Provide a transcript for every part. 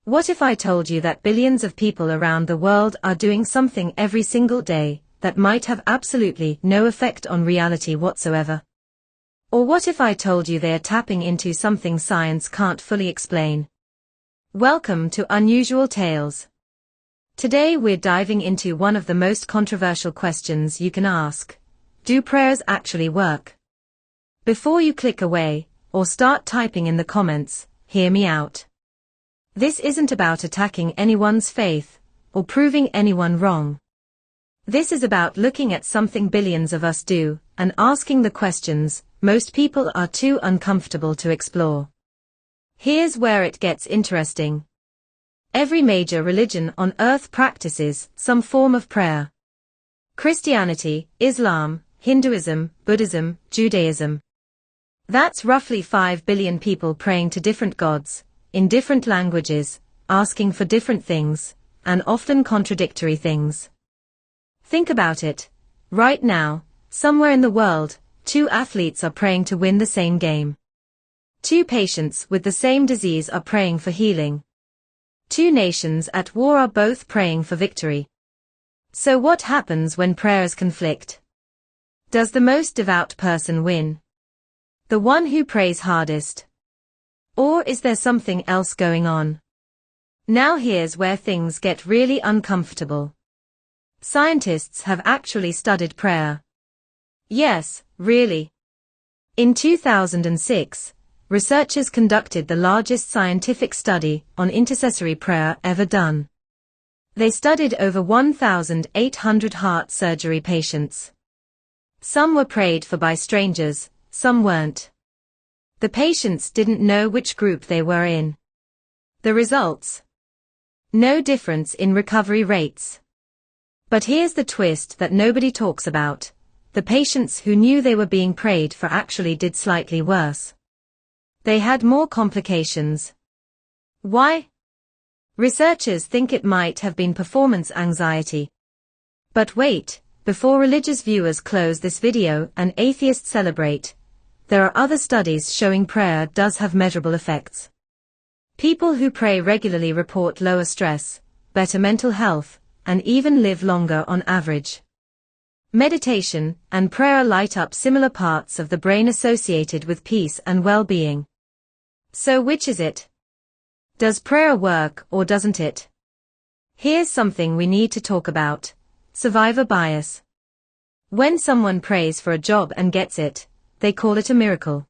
What if I told you that billions of people around the world are doing something every single day that might have absolutely no effect on reality whatsoever? Or what if I told you they are tapping into something science can't fully explain? Welcome to Unusual Tales. Today we're diving into one of the most controversial questions you can ask. Do prayers actually work? Before you click away, or start typing in the comments, hear me out. This isn't about attacking anyone's faith, or proving anyone wrong. This is about looking at something billions of us do, and asking the questions most people are too uncomfortable to explore. Here's where it gets interesting. Every major religion on earth practices some form of prayer. Christianity, Islam, Hinduism, Buddhism, Judaism. That's roughly 5 billion people praying to different gods, in different languages, asking for different things, and often contradictory things. Think about it. Right now, somewhere in the world, 2 athletes are praying to win the same game. 2 patients with the same disease are praying for healing. 2 nations at war are both praying for victory. So what happens when prayers conflict? Does the most devout person win? The one who prays hardest? Or is there something else going on? Now here's where things get really uncomfortable. Scientists have actually studied prayer. Yes, really. In 2006, researchers conducted the largest scientific study on intercessory prayer ever done. They studied over 1,800 heart surgery patients. Some were prayed for by strangers, some weren't. The patients didn't know which group they were in. The results? No difference in recovery rates. But here's the twist that nobody talks about. The patients who knew they were being prayed for actually did slightly worse. They had more complications. Why? Researchers think it might have been performance anxiety. But wait, before religious viewers close this video and atheists celebrate, there are other studies showing prayer does have measurable effects. People who pray regularly report lower stress, better mental health, and even live longer on average. Meditation and prayer light up similar parts of the brain associated with peace and well-being. So which is it? Does prayer work or doesn't it? Here's something we need to talk about. Survivor bias. When someone prays for a job and gets it, they call it a miracle.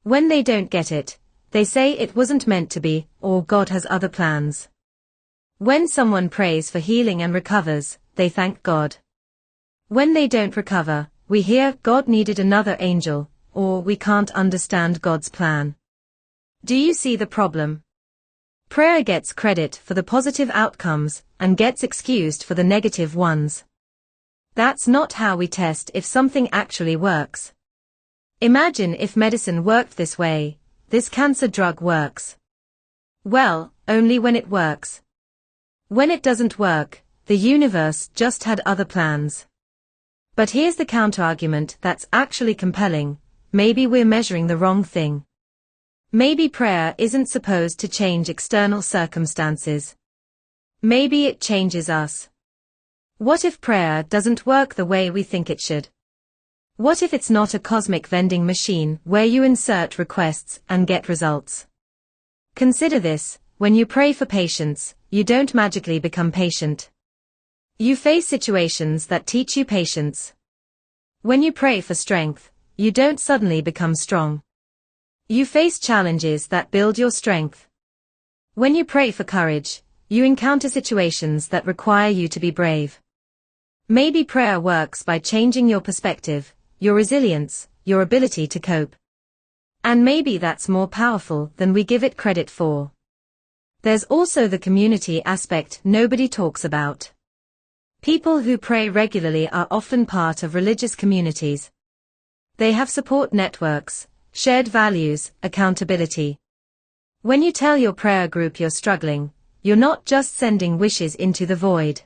When they don't get it, they say it wasn't meant to be, or God has other plans. When someone prays for healing and recovers, they thank God. When they don't recover, we hear God needed another angel, or we can't understand God's plan. Do you see the problem? Prayer gets credit for the positive outcomes, and gets excused for the negative ones. That's not how we test if something actually works. Imagine if medicine worked this way. This cancer drug works. Well, only when it works. When it doesn't work, the universe just had other plans. But here's the counterargument that's actually compelling. Maybe we're measuring the wrong thing. Maybe prayer isn't supposed to change external circumstances. Maybe it changes us. What if prayer doesn't work the way we think it should? What if it's not a cosmic vending machine where you insert requests and get results? Consider this, when you pray for patience, you don't magically become patient. You face situations that teach you patience. When you pray for strength, you don't suddenly become strong. You face challenges that build your strength. When you pray for courage, you encounter situations that require you to be brave. Maybe prayer works by changing your perspective, your resilience, your ability to cope. And maybe that's more powerful than we give it credit for. There's also the community aspect nobody talks about. People who pray regularly are often part of religious communities. They have support networks, shared values, accountability. When you tell your prayer group you're struggling, you're not just sending wishes into the void.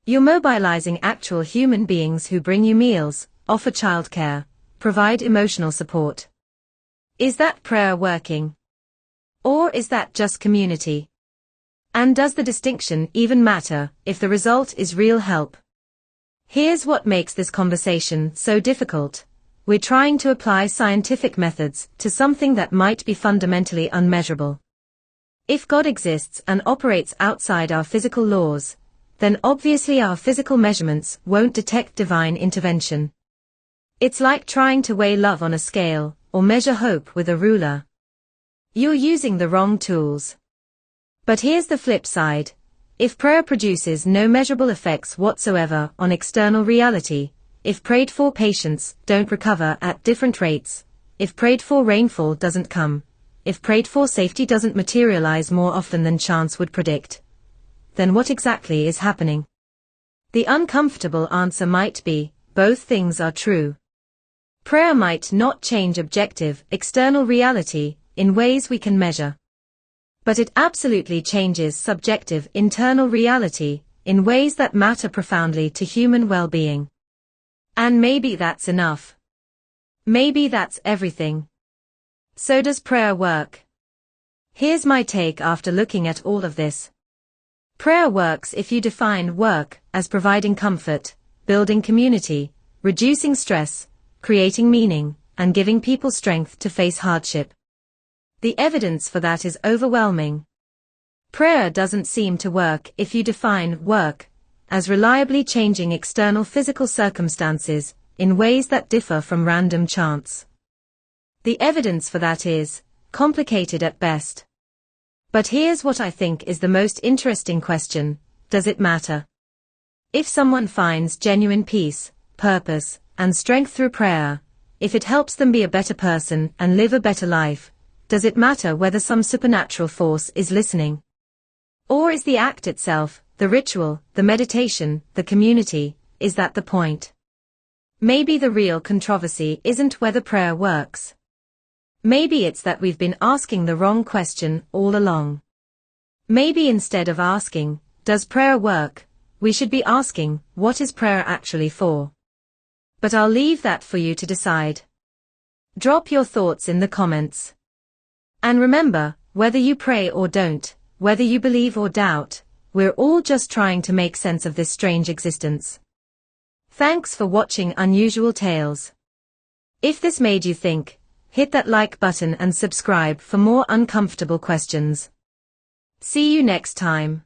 You're mobilizing actual human beings who bring you meals, offer childcare, provide emotional support. Is that prayer working? Or is that just community? And does the distinction even matter if the result is real help? Here's what makes this conversation so difficult. We're trying to apply scientific methods to something that might be fundamentally unmeasurable. If God exists and operates outside our physical laws, then obviously our physical measurements won't detect divine intervention. It's like trying to weigh love on a scale, or measure hope with a ruler. You're using the wrong tools. But here's the flip side. If prayer produces no measurable effects whatsoever on external reality, if prayed for patients don't recover at different rates, if prayed for rainfall doesn't come, if prayed for safety doesn't materialize more often than chance would predict, then what exactly is happening? The uncomfortable answer might be, both things are true. Prayer might not change objective, external reality in ways we can measure. But it absolutely changes subjective, internal reality in ways that matter profoundly to human well-being. And maybe that's enough. Maybe that's everything. So does prayer work? Here's my take after looking at all of this. Prayer works if you define work as providing comfort, building community, reducing stress, creating meaning, and giving people strength to face hardship. The evidence for that is overwhelming. Prayer doesn't seem to work if you define work as reliably changing external physical circumstances in ways that differ from random chance. The evidence for that is complicated at best. But here's what I think is the most interesting question: does it matter? If someone finds genuine peace, purpose, and strength through prayer, if it helps them be a better person and live a better life, does it matter whether some supernatural force is listening? Or is the act itself, the ritual, the meditation, the community, is that the point? Maybe the real controversy isn't whether prayer works. Maybe it's that we've been asking the wrong question all along. Maybe instead of asking, does prayer work, we should be asking, what is prayer actually for? But I'll leave that for you to decide. Drop your thoughts in the comments. And remember, whether you pray or don't, whether you believe or doubt, we're all just trying to make sense of this strange existence. Thanks for watching Unusual Tales. If this made you think, hit that like button and subscribe for more uncomfortable questions. See you next time.